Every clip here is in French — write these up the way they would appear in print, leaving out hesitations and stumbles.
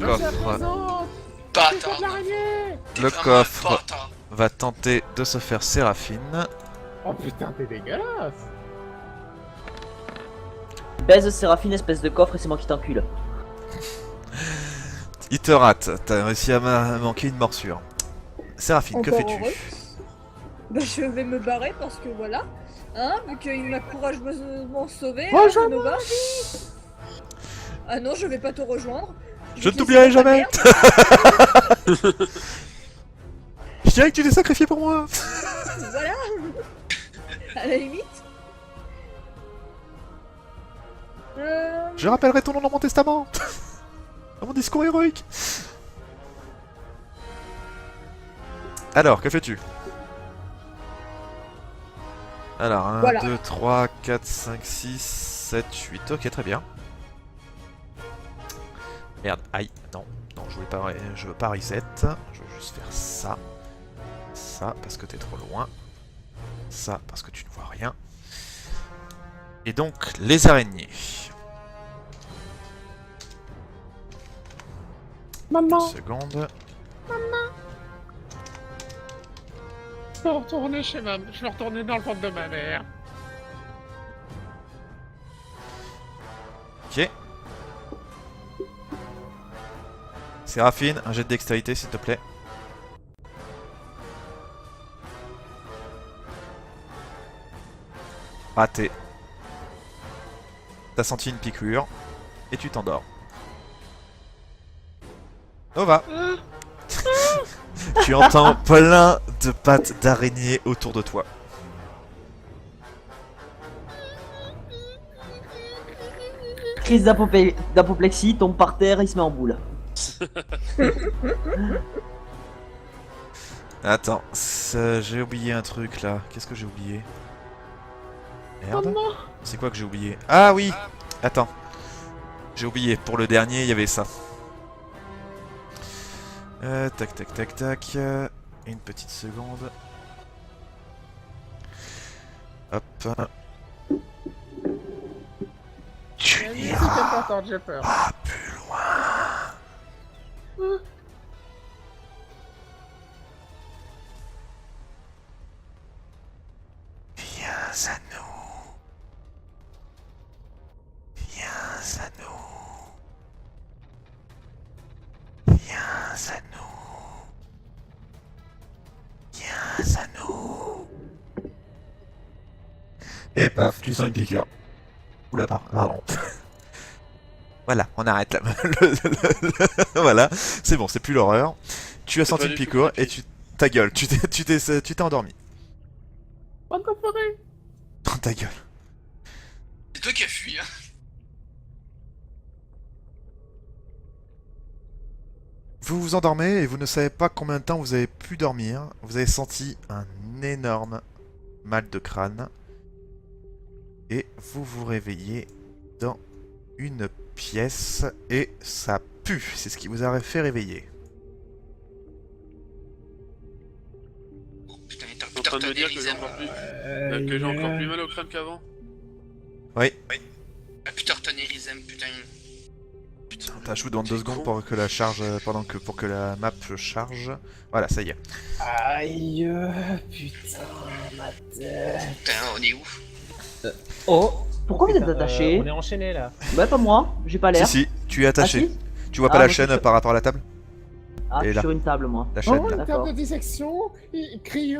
coffre. Bâtard. Le coffre va tenter de se faire Séraphine. Oh putain, t'es dégueulasse. Baise Séraphine, espèce de coffre, et c'est moi qui t'encule. Il te rate, t'as réussi à manquer une morsure. Séraphine, que Encore fais-tu? heureux. Bah, je vais me barrer parce que voilà. Hein, vu qu'il m'a courageusement sauvé. Rejoins-moi. je me barre. Ah non, je vais pas te rejoindre. Je ne vais te t'oublierai laisser dans ta jamais. merde. Je dirais que tu t'es sacrifié pour moi. Voilà. À la limite. Je rappellerai ton nom dans mon testament. Dans mon discours héroïque. Alors, que fais-tu? Alors, 1, Voilà. 2, 3, 4, 5, 6, 7, 8. Ok, très bien. Merde, aïe, non, non, je veux pas reset. Je veux juste faire ça. Ça, parce que t'es trop loin. Ça, parce que tu ne vois rien. Et donc, les araignées. Maman, Une seconde. je peux retourner chez ma... Je veux retourner dans le ventre de ma mère. Ok. Séraphine, un jet de dextérité s'il te plaît. Raté. T'as senti une piqûre et tu t'endors. Nova. Tu entends plein de pattes d'araignée autour de toi. Crise d'apoplexie, tombe par terre, il se met en boule. Attends, j'ai oublié un truc là. Qu'est-ce que j'ai oublié? Merde. C'est quoi que j'ai oublié? Ah oui. Attends. J'ai oublié. Pour le dernier, il y avait ça. Tac, tac, tac, tac. Une petite seconde. Hop. Tu C'est n'iras important, j'ai peur. pas plus loin. Viens à nous. Viens à nous. Viens à nous. Viens à nous. Et paf, tu sens une piqûre. Oula, pardon. Voilà, on arrête là. Voilà, c'est bon, c'est plus l'horreur. Tu as senti pas une du tout piqûre et creepy. ta gueule, tu t'es endormi. Pas de forêt. Dans ta gueule. C'est toi qui as fui, hein. Vous vous endormez et vous ne savez pas combien de temps vous avez pu dormir. Vous avez senti un énorme mal de crâne. Et vous vous réveillez dans une pièce et ça pue. C'est ce qui vous a fait réveiller. Oh, putain, mais T'es en train de me dire que j'ai encore plus mal au crâne qu'avant? Oui. Ah putain, ton Erizem, putain. Putain, t'ajoutes dans 2 T'es secondes con. pour que la charge, pour que la map charge. Voilà, ça y est. Aïe, putain, ma tête. Putain, on est où? Oh, Pourquoi vous êtes putain, attaché on est enchaîné là. Ouais, pas moi, j'ai pas l'air. Si, tu es attaché. Ah, si Tu vois pas Ah, la moi, chaîne je- par rapport à la table? Ah, je Et suis là. sur une table, moi. La chaîne. Oh, là. une D'accord. table de dissection, il crie...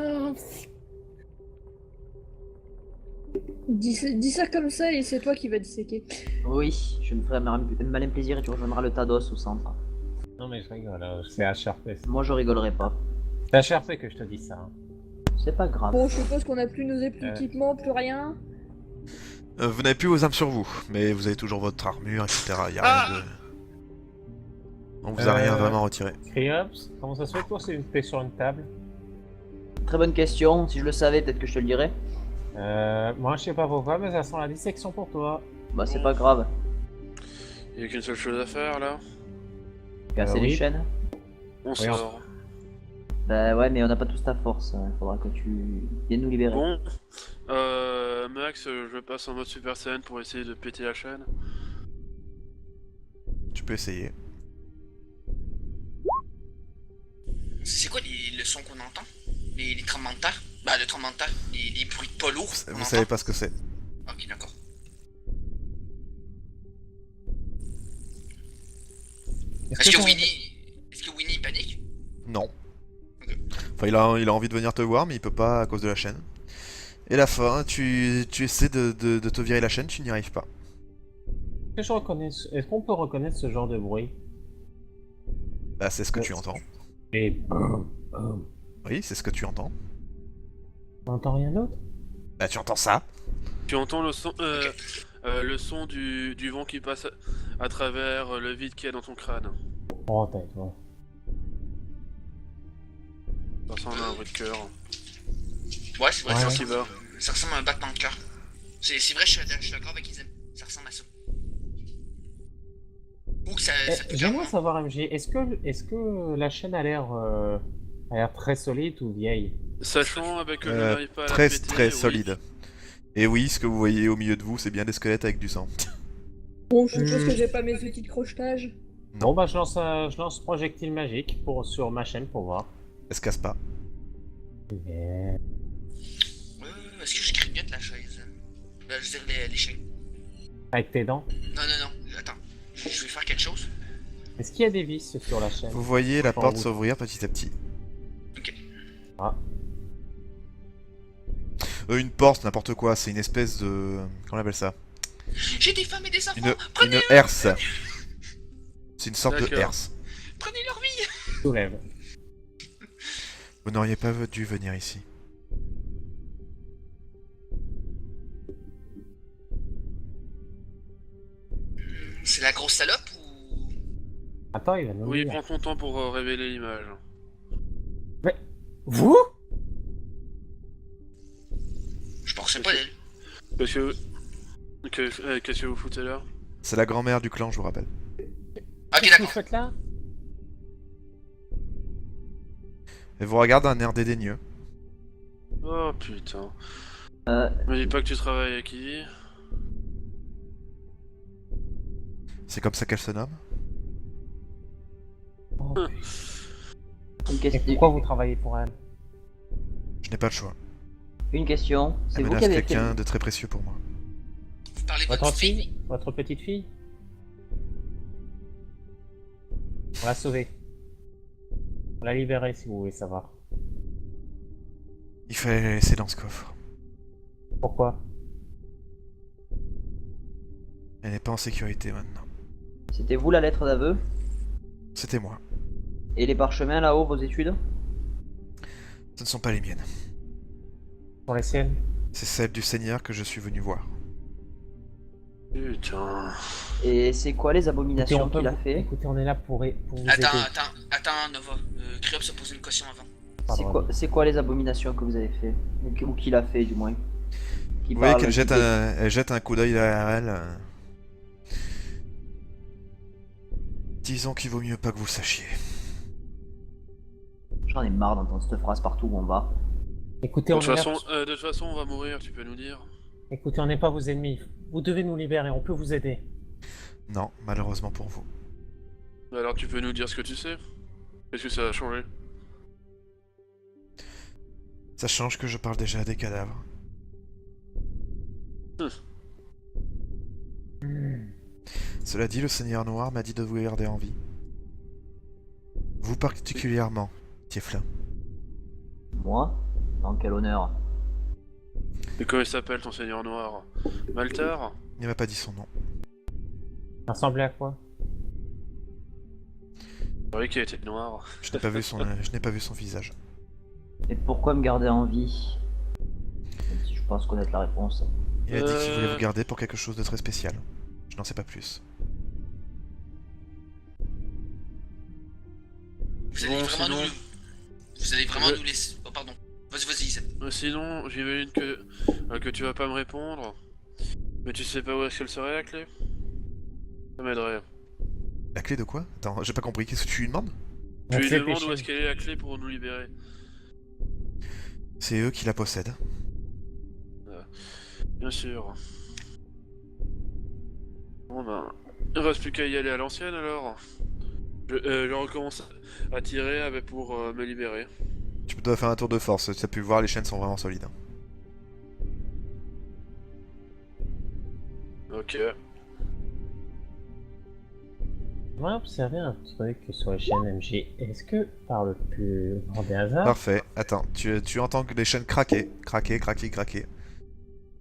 Dis ça comme ça et c'est toi qui vas disséquer. Oui, je me ferai un malin plaisir et tu rejoindras le Tados au centre. Non mais je rigole, c'est HRP. Moi, je rigolerai pas. C'est HRP que je te dis ça. hein. C'est pas grave. Bon, je suppose qu'on a plus nos équipements, plus rien. Vous n'avez plus vos armes sur vous, mais vous avez toujours votre armure, etc. Y a Ah rien de... On vous a rien vraiment retiré. Criops, comment ça se fait que toi t'es sur une table? Très bonne question. Si je le savais, peut-être que je te le dirais. Moi je sais pas pourquoi, mais ça sent la dissection pour toi. Bah, c'est pas grave. Y'a qu'une seule chose à faire là. Casser les oui. chaînes. On Oui, sort. Bah, ouais, mais on n'a pas tous ta force. Faudra que tu viennes nous libérer. Bon. Max, je passe en mode Super Saiyan pour essayer de péter la chaîne. Tu peux essayer. C'est quoi le son qu'on entend? Les tremblements de terre? Bah, le tremblement de terre, les bruits de pas lourds. qu'on Vous entend? savez pas ce que c'est. Ok, d'accord. Est-ce que Winnie panique? Non. Ok. Enfin, il a envie de venir te voir, mais il peut pas à cause de la chaîne. Et la fin, tu essaies de te virer la chaîne, tu n'y arrives pas. Est-ce qu'on peut reconnaître ce genre de bruit? Bah, c'est ce que tu entends. Et Oui, c'est ce que tu entends. on n'entend rien d'autre? Bah, tu entends ça. Tu entends le son, Ok. le son du vent qui passe à travers le vide qu'il y a dans ton crâne. Oh, tête, ouais. Ça ressemble à un bruit de cœur. Ouais, c'est vrai, Ouais. ça ressemble à un battement de cœur. C'est vrai, je suis d'accord avec Isem. Ça ressemble à ça. Ou que ça pique J'aimerais un savoir, MJ, est-ce que la chaîne a l'air très solide ou vieille? Sachant avec que je Euh, n'arrive pas à la Très péter, très oui. solide. Et oui, ce que vous voyez au milieu de vous, c'est bien des squelettes avec du sang. Bon, je suppose que j'ai pas mes outils de crochetage. Bon, bah, je lance projectile magique sur ma chaîne pour voir. Elle se casse pas. Yeah. Est-ce que je grignote la chaise? Je veux dire les chaînes. Avec tes dents. Non, non, non, attends. Je vais faire quelque chose. Est-ce qu'il y a des vis sur la chaîne? Vous voyez la Par porte où? s'ouvrir petit à petit. Ok. Ah. Une porte, n'importe quoi, c'est une espèce de... Comment on appelle ça? J'ai des femmes et des enfants. Une Prenez, herse. C'est une sorte de D'accord. herse. prenez leur vie. Soulève. Vous n'auriez pas dû venir ici. C'est la grosse salope ou... Attends, il va nous Oui, dire. prends ton temps pour révéler l'image. Vous? Je pensais pas d'elle. Qu'est-ce que vous foutez là? C'est la grand-mère du clan, je vous rappelle. Ok, Qu'est-ce que vous d'accord. faites là? Elle vous regarde d'un air dédaigneux. Oh putain. Euh, Me dis pas que tu travailles avec Ivy. C'est comme ça qu'elle se nomme. Oh, une, Et question. pourquoi vous travaillez pour elle? Je n'ai pas le choix. Une question. C'est Elle vous qui menace avez fait. quelqu'un de très précieux pour moi. Vous parlez de Votre votre fille? fille? Votre petite fille? On l'a sauvée. On l'a libérée si vous voulez savoir. Il fallait la laisser dans ce coffre. Pourquoi? Elle n'est pas en sécurité maintenant. C'était vous la lettre d'aveu? C'était moi. Et les parchemins là-haut, vos études? Ce ne sont pas les miennes. Pour les siennes? C'est celles du Seigneur que je suis venu voir. Putain. Et c'est quoi les abominations qu'il a fait? Écoutez, on est là pour vous Attends, aider. attends, Nova. Cryops a posé une question avant. Pardon. C'est quoi les abominations que vous avez fait? Ou qu'il a fait du moins? Qui Vous voyez parle, qu'elle qui jette fait- elle jette un coup d'œil derrière elle. Disons qu'il vaut mieux pas que vous le sachiez. J'en ai marre d'entendre cette phrase partout où on va. Écoutez, De on toute est là façon, de toute façon, on va mourir, tu peux nous dire. Écoutez, on n'est pas vos ennemis. Vous devez nous libérer, on peut vous aider. Non, malheureusement pour vous. Alors tu peux nous dire ce que tu sais? Qu'est-ce que ça a changé? Ça change que je parle déjà à des cadavres. Cela dit, le Seigneur Noir m'a dit de vous garder en vie. Vous particulièrement, Tieflin. Moi? Dans quel honneur? Et comment il s'appelle ton seigneur noir? Maltar? Il m'a pas dit son nom. Ça ressemblait à quoi? C'est vrai qu'il était noir. Je n'ai pas vu son visage. Et pourquoi me garder en vie? Même si je pense connaître la réponse. Il a dit qu'il voulait vous garder pour quelque chose de très spécial. Je n'en sais pas plus. Vous allez Bon, vraiment sinon- Vous allez vraiment nous laisser... Oh, pardon. Vas-y, Isem. Sinon, j'imagine que tu vas pas me répondre. Mais tu sais pas où est-ce qu'elle serait la clé? Ça m'aiderait. La clé de quoi? Attends, j'ai pas compris. Qu'est-ce que tu lui demandes? Tu lui Accès demandes péché. où est-ce qu'elle est la clé pour nous libérer. C'est eux qui la possèdent. Bien sûr. Bon ben, il reste plus qu'à y aller à l'ancienne alors. Je recommence à tirer pour me libérer. Tu dois faire un tour de force, tu as pu le voir, les chaînes sont vraiment solides. Ok. J'aimerais observer un truc sur les chaînes MJ. Est-ce que, par le plus grand des hasards, Parfait, attends, tu entends que les chaînes craquer.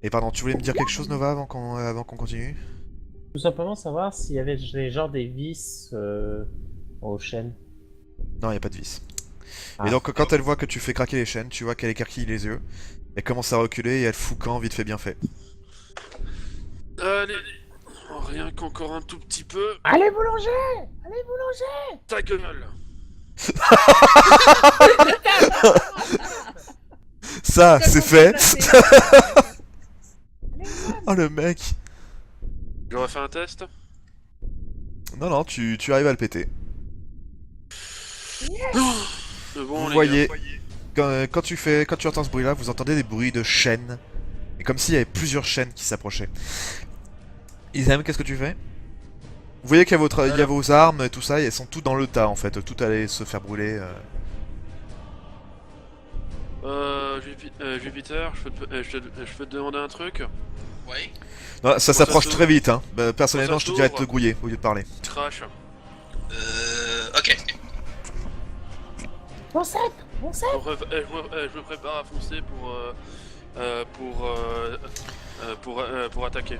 Et pardon, tu voulais me dire quelque chose Nova avant qu'on continue? tout simplement savoir s'il y avait genre des vis aux chaînes. Non, y a pas de vis. Ah. Et donc quand elle voit que tu fais craquer les chaînes, tu vois qu'elle écarquille les yeux. Elle commence à reculer et elle fout camp vite fait bien fait. Allez. Oh, rien qu'encore un tout petit peu. Allez boulanger! Allez boulanger! Ta gueule. Ça, c'est fait. Placé. Oh le mec. Je refais un test. Non, tu arrives à le péter. Mais bon, Vous les voyez, gars. quand tu entends ce bruit là, vous entendez des bruits de chaînes. Et comme s'il y avait plusieurs chaînes qui s'approchaient. Isam, qu'est-ce que tu fais? Vous voyez qu'il y a il y a vos armes et tout ça, et elles sont toutes dans le tas en fait. Tout allait se faire brûler. Jupiter, je peux te demander un truc? Ouais. Non, ça ça s'approche s'ouvre. très vite, hein. Bah, personnellement, Quand je ça te dirais de te s'ouvre. grouiller au lieu de parler. Crash. Ok. Mon sac! Mon sac! Je me prépare à foncer pour attaquer.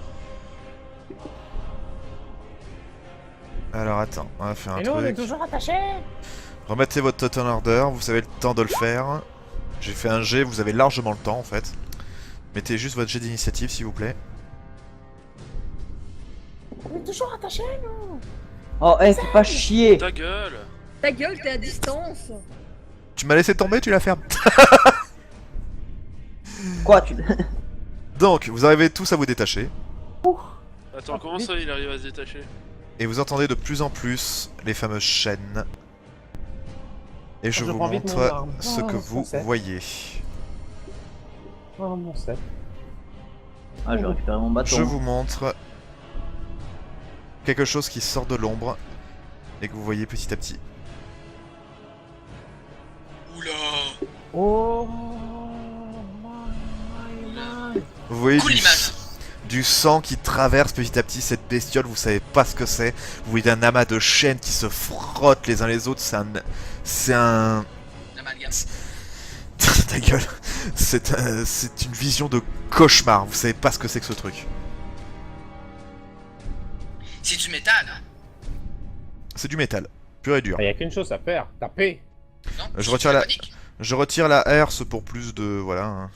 Alors attends, on va faire un Et nous, on est truc. toujours attachés! Remettez votre total order, vous avez le temps de le faire. J'ai fait un jet, vous avez largement le temps en fait. Mettez juste votre jet d'initiative s'il vous plaît. On est toujours attachés, nous! Oh, fais pas chier. Ta gueule. Ta gueule, t'es à distance. Tu m'as laissé tomber, tu la fermes. Quoi, tu... Donc, vous arrivez tous à vous détacher. Attends, comment ça il arrive à se détacher? Et vous entendez de plus en plus les fameuses chaînes. Et je Je vous prends vite mon montre arme. ce que Oh, vous ça, c'est- voyez. Oh, mon sac. Ah, je vais récupérer mon bâton. Je vous montre quelque chose qui sort de l'ombre et que vous voyez petit à petit. Oula. Oh! Vous voyez Cool l'image. du sang qui traverse petit à petit cette bestiole, vous savez pas ce que c'est. Vous voyez un amas de chaînes qui se frottent les uns les autres, c'est un... L'amalgame. Ta gueule. C'est une vision de cauchemar, vous savez pas ce que c'est que ce truc. C'est du métal. Hein. C'est du métal, pur et dur. Il y a qu'une chose à faire, taper! Non? Je C'est retire du la- mécanique. Je retire la herse pour plus de... voilà. hein.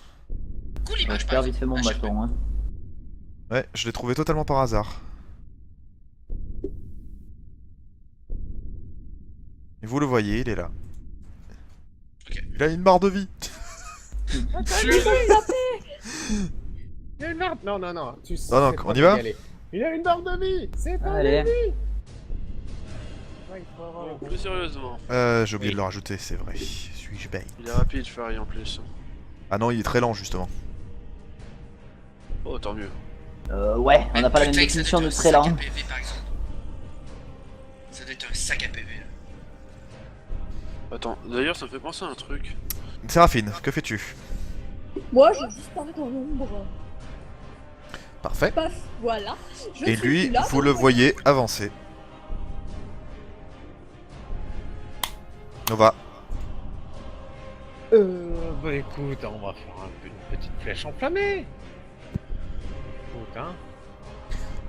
Cool Je l'image. récupère vite fait mon Ah, bâton, hein. Ouais, je l'ai trouvé totalement par hasard. Et vous le voyez, il est là. Ok. Il a une barre de vie. Il y a une arme. Non, non, non. Tu sais Non, pas on y va aller. Il a une barre de vie. C'est pas Allez. Ouais, il faut avoir Bon, le bon. plus sérieusement, J'ai oublié de le rajouter, c'est vrai. Suis-je bête? il est rapide, Fairy en plus. Ah non, il est très lent justement. Oh, tant mieux. Ouais, on n'a pas la même Peut-être que ça définition doit de être très un sac lent. à PV, par exemple. Ça doit être un sac à PV. Là. Attends, d'ailleurs, ça me fait penser à un truc. Séraphine, que fais-tu? Moi, je disparais dans l'ombre. Parfait. Paf, voilà. Je Et suis lui, plus là, vous le voyez avancer. Nova. Bah écoute, on va faire une petite flèche enflammée. Écoute, hein.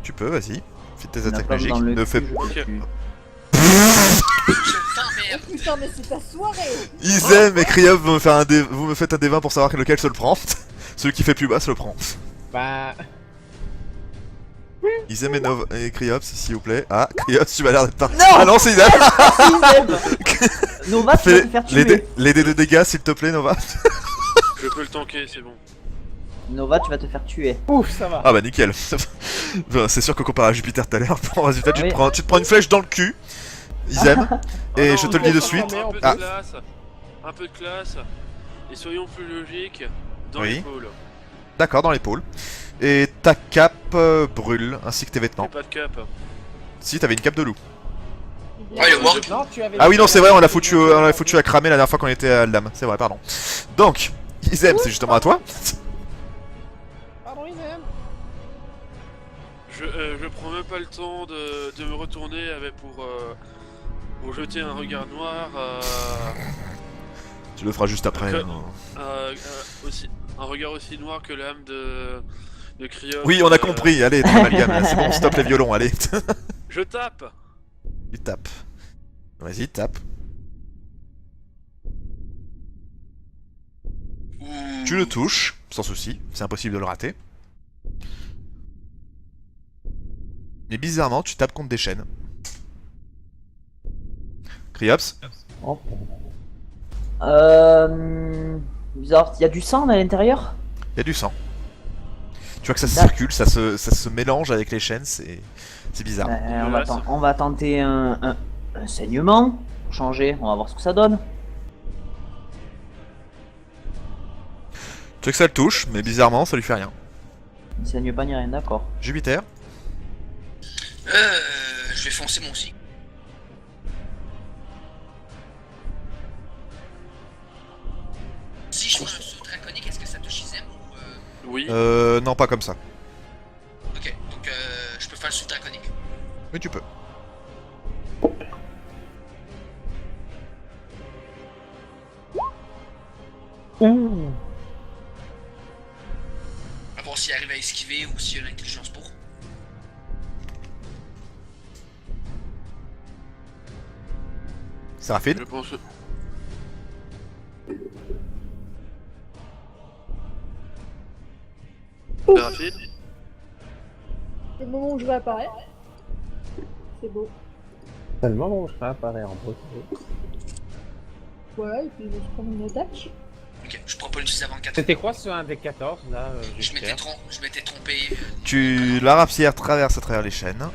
Tu peux, vas-y. Fais tes On a attaques pas magiques. dans le Ne fais... cul, je tue. Je t'emmerde. Oh putain, mais c'est ta soirée. Isem et Kriop vous me faites un D20 pour savoir lequel se le prend. Celui qui fait plus bas se le prend. Bah. Isem et Kriop, s'il vous plaît. Ah, Kriop, tu m'as l'air d'être pas... Non. Ah non, c'est Isem. Nova, tu vas Fais te faire les tuer. les dés de dégâts, s'il te plaît, Nova. Je peux le tanker, c'est bon. Nova, tu vas te faire tuer. Ouf, ça va. Ah bah nickel. Bah, c'est sûr que comparé à Jupiter tout à l'heure, pour résultat, tu Oui. te prends une flèche dans le cul, Isem, et Ah non, je te le dis de suite. Un peu de Ah. classe. Un peu de classe. Et soyons plus logiques. Dans Oui. l'épaule. D'accord, dans l'épaule. Et ta cape brûle, ainsi que tes J'ai vêtements. pas de cap. Si, t'avais une cape de loup. Ouais, le warg. Non, tu avais. Ah oui, non, c'est vrai, on l'a foutu à cramer la dernière fois qu'on était à Aldam. C'est vrai, pardon. Donc, Izem, c'est justement à toi. Pardon, Inem. Je prends même pas le temps de me retourner pour jeter un regard noir Tu le feras juste après. Que- hein. aussi, un regard aussi noir que l'âme de Cryops. Oui, on a compris. Allez, t'es amalgame, là. C'est bon, stop les violons, allez. Je tape. Tu tapes. Vas-y, tape. Ouh. Tu le touches, sans souci. C'est impossible de le rater. Mais bizarrement, tu tapes contre des chaînes. Cryops. Oh. Bizarre, il y a du sang à l'intérieur? Il y a du sang. Tu vois que ça D'accord. circule, ça se mélange avec les chaînes, c'est bizarre. On va tenter un saignement. Pour changer, on va voir ce que ça donne. Tu vois que ça le touche, mais bizarrement, ça lui fait rien. Il saigne pas ni rien, d'accord. Jupiter. Je vais foncer moi aussi. Si je fais un saut draconique, est-ce que ça touche Izem ou Oui. Non, pas comme ça. Ok, donc je peux faire le saut draconique. Mais tu peux. Ouh. À voir s'il arrive à esquiver ou s'il a l'intelligence pour. Séraphine. Je pense. Séraphine. Le moment où je vais apparaître. C'est beau. C'est le moment où je réapparais en brut. Ouais, et puis je vais se prendre une attaque. Ok, je prends pas l'utiliser avant 4. C'était quoi ce 1 des 14 là, Je m'étais trompé. La rapière traverse à travers les chaînes.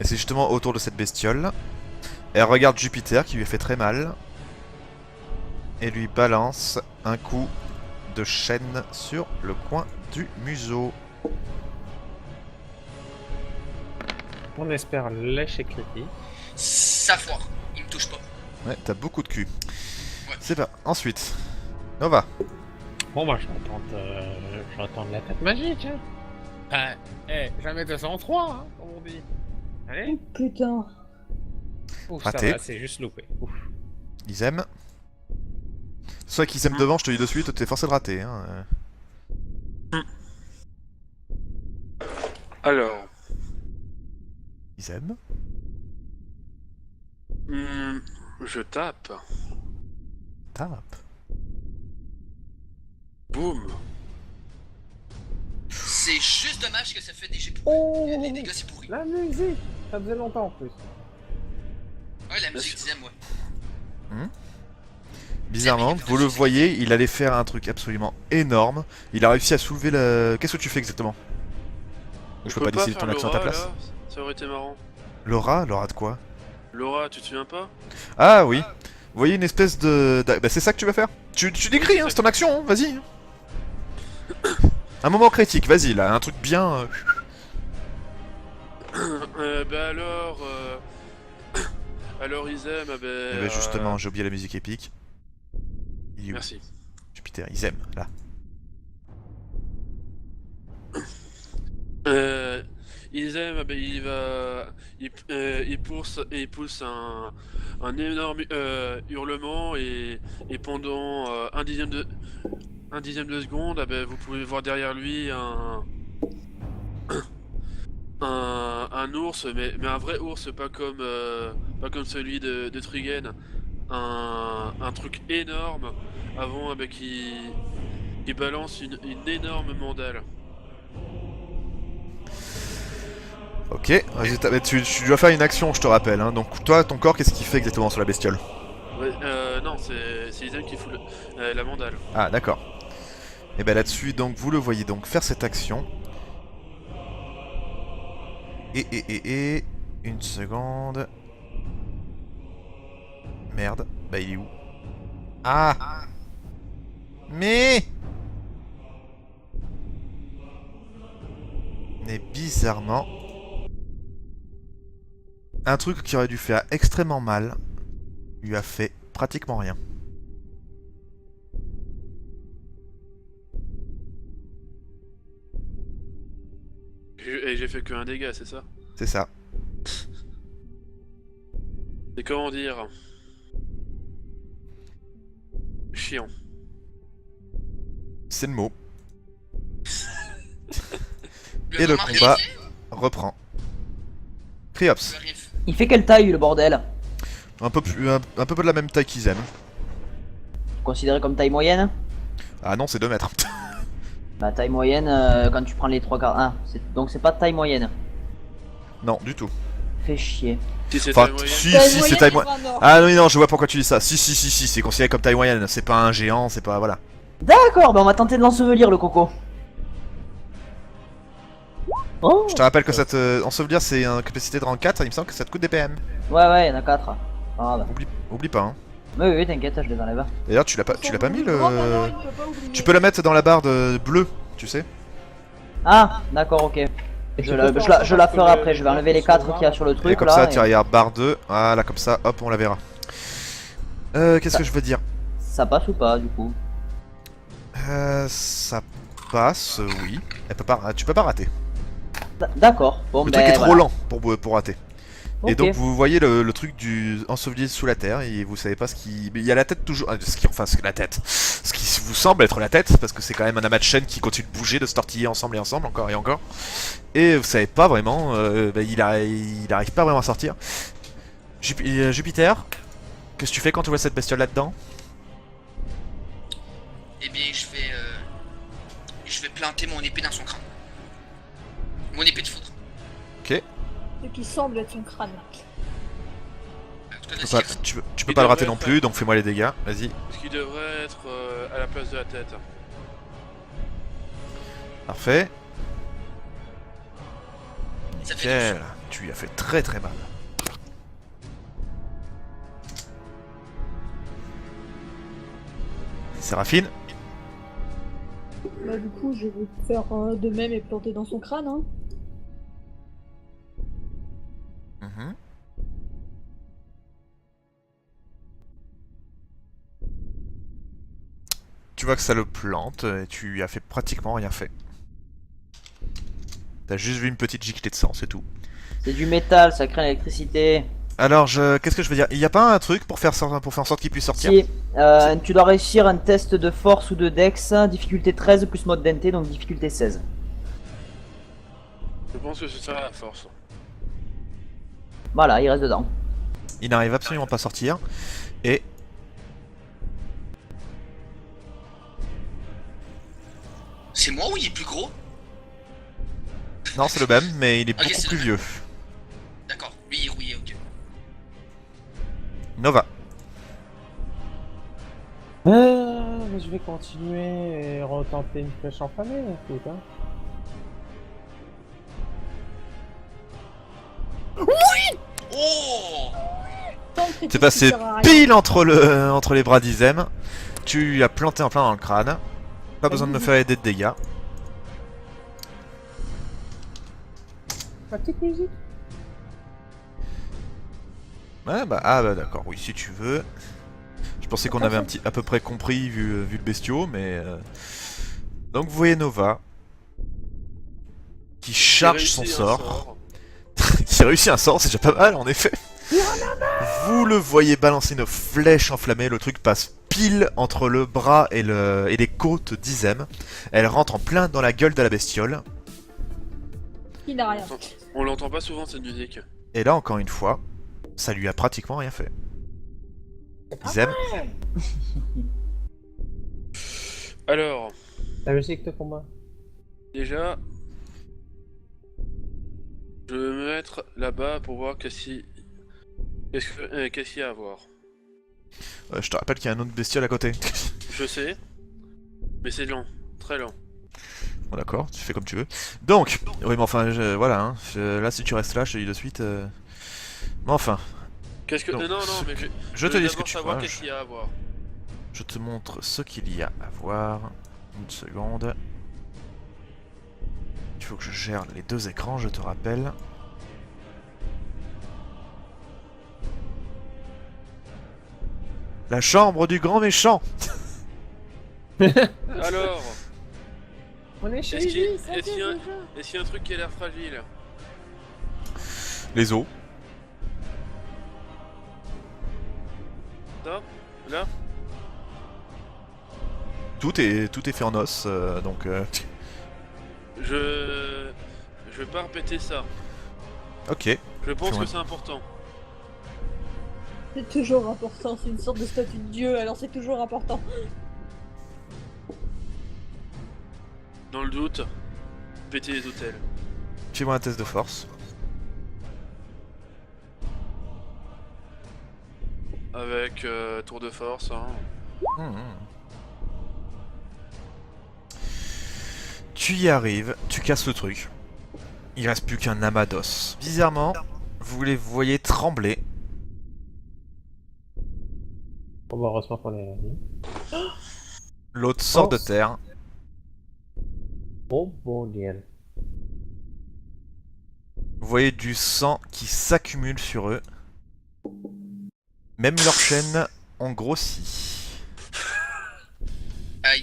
Et c'est justement autour de cette bestiole. Elle regarde Jupiter qui lui fait très mal. Et lui balance un coup de chaîne sur le coin du museau. On espère l'échec critique. Ça foire, il me touche pas. Ouais, t'as beaucoup de cul. Ouais. C'est pas. Ensuite, Nova. Bon, bah, je vais attendre la tête magique, hein. Jamais 203, hein, comme on dit. Allez. Putain. Ouf, Raté. ça va, c'est juste loupé. Ouf. Ils aiment. Soit qu'ils aiment devant, je te dis de suite, t'es forcé de rater. Hein. Alors. Ils aiment. Je tape. Tape. Boum. C'est juste dommage que ça fait des jets pourris. Oh, Les dégâts c'est pourri. la musique. Ça faisait longtemps en plus. Ouais, la musique d'Izem, ouais. Bizarrement, vous le voyez, il allait faire un truc absolument énorme. Il a réussi à soulever la... Qu'est-ce que tu fais exactement? Je peux pas décider ton faire action à ta Laura, place. là Ça aurait été marrant. Laura de quoi? Laura, tu te souviens pas? Ah oui. Vous voyez une espèce de... Bah c'est ça que tu vas faire. Tu décris, hein, c'est ton action, hein, vas-y. Un moment critique, vas-y là, un truc bien... Bah alors... Alors ils aiment, Eh ben justement, j'ai oublié la musique épique. Il est où? Merci. Jupiter, ils aiment, là. Ils aiment, bah, il pousse un énorme hurlement et pendant un dixième de seconde, bah, vous pouvez voir derrière lui un ours, mais un vrai ours, pas comme celui de Trigen, un truc énorme avant bah, qui balance une énorme mandale. Ok, résultat, mais tu dois faire une action, je te rappelle. Hein. Donc toi, ton corps, qu'est-ce qu'il fait exactement sur la bestiole? Ouais, non, c'est Izem qui fout la mandale. Ah, d'accord. Et ben là-dessus, donc vous le voyez donc faire cette action. Et... Une seconde... Merde, bah il est où? Ah! Mais bizarrement, Un truc qui aurait dû faire extrêmement mal lui a fait pratiquement rien. Et j'ai fait que un dégât, c'est ça? C'est ça. C'est comment dire? Chiant. C'est le mot. Le Et le moment combat arrivé, reprend. Criops. je arrive. Il fait quelle taille le bordel? Un peu de la même taille qu'Izem. Considéré comme taille moyenne? Ah non, c'est 2 mètres. Bah taille moyenne quand tu prends les 3 quarts. Ah, donc c'est pas taille moyenne. Non, du tout. Fais chier. Si c'est Enfin, taille moyenne. si, Taille si, c'est moyenne, taille il moyenne. fera un or. Ah oui, non, je vois pourquoi tu dis ça. Si, c'est considéré comme taille moyenne. C'est pas un géant, c'est pas... Voilà. D'accord, bah on va tenter de l'ensevelir le coco. Oh. Je te rappelle que cette ensevelir, c'est une capacité de rang 4, il me semble que ça te coûte des PM. Ouais, il y en a 4. Ah bah. Oublie pas, hein. Oui, t'inquiète, je les enlève. D'ailleurs, tu l'as pas mis le... Grand maintenant, il peut pas oublier. Tu peux la mettre dans la barre de bleu, tu sais. Ah, d'accord, ok. Je la ferai après, je vais enlever les 4 qu'il y a sur le Et truc comme là. ça, tu regardes barre 2, voilà, comme ça, hop, on la verra. Qu'est-ce que je veux dire? Ça passe ou pas du coup? Ça passe, oui. Tu peux pas rater. D'accord, bon Le ben truc est trop voilà. lent pour rater. Et Ok. donc vous voyez le truc du enseveli sous la terre et vous savez pas ce qui... Il y a la tête toujours... la tête. Ce qui vous semble être la tête, parce que c'est quand même un amas de chaînes qui continue de bouger, de se tortiller ensemble et ensemble, encore et encore. Et vous savez pas vraiment... il arrive pas vraiment à sortir. Jupiter, qu'est-ce que tu fais quand tu vois cette bestiole là-dedans? Eh bien, je vais planter mon épée dans son crâne. Mon épée de foudre. Ce qui semble être son crâne. En tout cas, Tu peux la pas, cire. tu peux pas le rater non plus, donc fais-moi les dégâts, vas-y. Ce qui devrait être à la place de la tête. Parfait. Ça fait Nickel. Tu lui as fait très très mal. Séraphine. Bah du coup, je vais faire de même et planter dans son crâne, hein. Mhm. Tu vois que ça le plante et tu lui as fait pratiquement rien fait. T'as juste vu une petite giclée de sang, c'est tout. C'est du métal, ça crée l'électricité. Alors, qu'est-ce que je veux dire? Il y a pas un truc pour faire en sorte qu'il puisse sortir? Si, tu dois réussir un test de force ou de dex, difficulté 13 plus mode d'NT, donc difficulté 16. Je pense que c'est ça la force. Voilà, il reste dedans. Il n'arrive absolument pas à sortir. Et... C'est moi ou il est plus gros? Non, c'est le même, mais il est Ok, beaucoup c'est plus le vieux. D'accord, lui il est rouillé, ok. Nova. Mais je vais continuer et retenter une flèche enflammée, écoute, hein. Oh! Tant que critique, C'est passé ça sert à rien. pile entre les bras d'Izem. Tu lui as planté en plein dans le crâne. Pas besoin de me faire aider de dégâts. Ma petite musique. Ouais, bah d'accord, oui, si tu veux. Je pensais qu'on avait à peu près compris vu le bestiau, mais... Donc vous voyez Nova. Qui charge son sort. Qui réussit un sort, c'est déjà pas mal en effet. Vous le voyez balancer une flèche enflammée, le truc passe pile entre le bras et les côtes d'Izem. Elle rentre en plein dans la gueule de la bestiole. Il n'a rien. On l'entend pas souvent cette musique. Et là, encore une fois, ça lui a pratiquement rien fait. Izem, Alors, La musique de combat. déjà, je vais me mettre là-bas pour voir qu'est-ce qu'il y a à voir. je te rappelle qu'il y a un autre bestiole à côté. Je sais, mais c'est lent, très lent. Bon d'accord, tu fais comme tu veux. Donc, oui mais enfin, voilà, hein, là si tu restes là, je te dis de suite... Mais enfin, Qu'est-ce que... Donc, non, mais je te dis ce que d'abord tu savoir vois. qu'est-ce qu'il y a à voir. Je te montre ce qu'il y a à voir. Une seconde. Il faut que je gère les deux écrans, je te rappelle. La chambre du grand méchant. Alors, On est chez est-ce qu'il lui, ça est-ce qu'il y a- y est, déjà. est-ce qu'il y a un truc qui a l'air fragile? Les os. Ça? Là? Tout est fait en os, donc... Je vais pas répéter ça. Ok. Je pense Ouais. que c'est important. C'est toujours important, c'est une sorte de statue de dieu, alors c'est toujours important. Dans le doute, péter les hôtels. Fais-moi un test de force. Avec tour de force, hein. Mhm. Tu y arrives, tu casses le truc. Il reste plus qu'un amas d'os. Bizarrement, vous les voyez trembler. Bon, bah, heureusement qu'on est là. L'autre sort de Oh. terre. Oh, bordel. Vous voyez du sang qui s'accumule sur eux. Même leurs chaînes ont grossi. Aïe.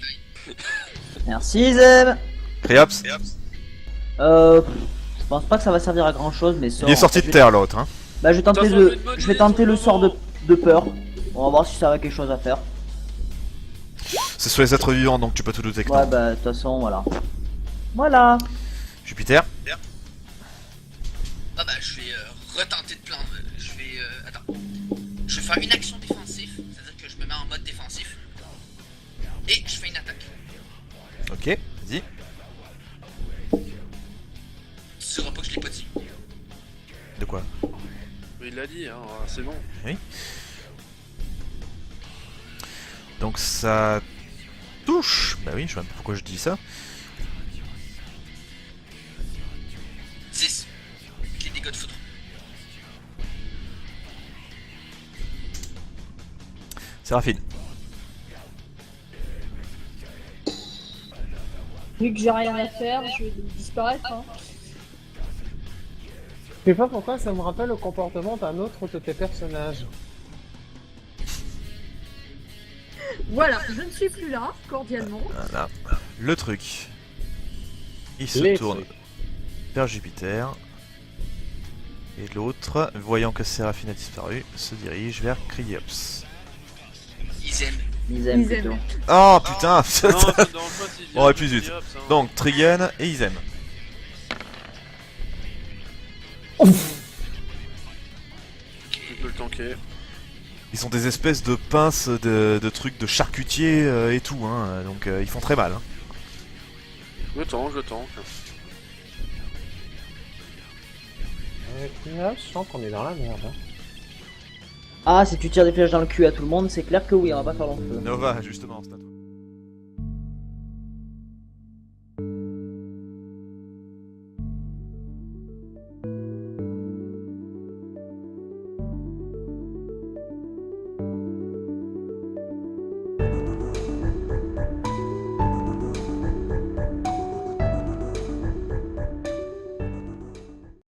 Merci Zeb. Criops, Je pense pas que ça va servir à grand chose, mais il est sorti de terre l'autre. Hein. Bah, je vais tenter, De toute façon, une bonne je vais idée tenter sur le le sort moment. de peur. On va voir si ça a quelque chose à faire. C'est sur les êtres vivants donc tu peux te douter que Ouais, non. bah, de toute façon, voilà. Voilà. Jupiter, Ah bah je vais retenter de plan. Je vais attends. Je vais faire une action défensive, c'est-à-dire que je me mets en mode défensif. Et je fais une attaque. ok, vas-y. Tu sauras pas que je l'ai pas dit. De quoi? Mais il l'a dit, hein, c'est bon. Donc ça touche. Bah oui, je sais même pas pourquoi je dis ça. 10. Avec les dégâts de foudre. Séraphine. Vu que j'ai rien à faire, je vais disparaître. Hein. Je sais pas pourquoi ça me rappelle le comportement d'un autre de tes personnages. Voilà, je ne suis plus là, cordialement. Voilà. Le truc. Il se Les tourne trucs. vers Jupiter. Et l'autre, voyant que Séraphine a disparu, se dirige vers Criops. Ils aiment. Ils aiment Ils aiment. plutôt. Oh putain. Non, ça me dérange pas si je dis On aurait un plus truc vite. Criops, hein. Donc Trigun et Izem. Je peux le tanker. Ils sont des espèces de pinces de trucs de charcutier et tout, hein. Donc ils font très mal. Hein. Je tank. Là, je sens qu'on est dans la merde. Hein. Ah, si tu tires des flèches dans le cul à tout le monde, c'est clair que oui, on va pas faire long feu. Nova, justement, c'est à toi.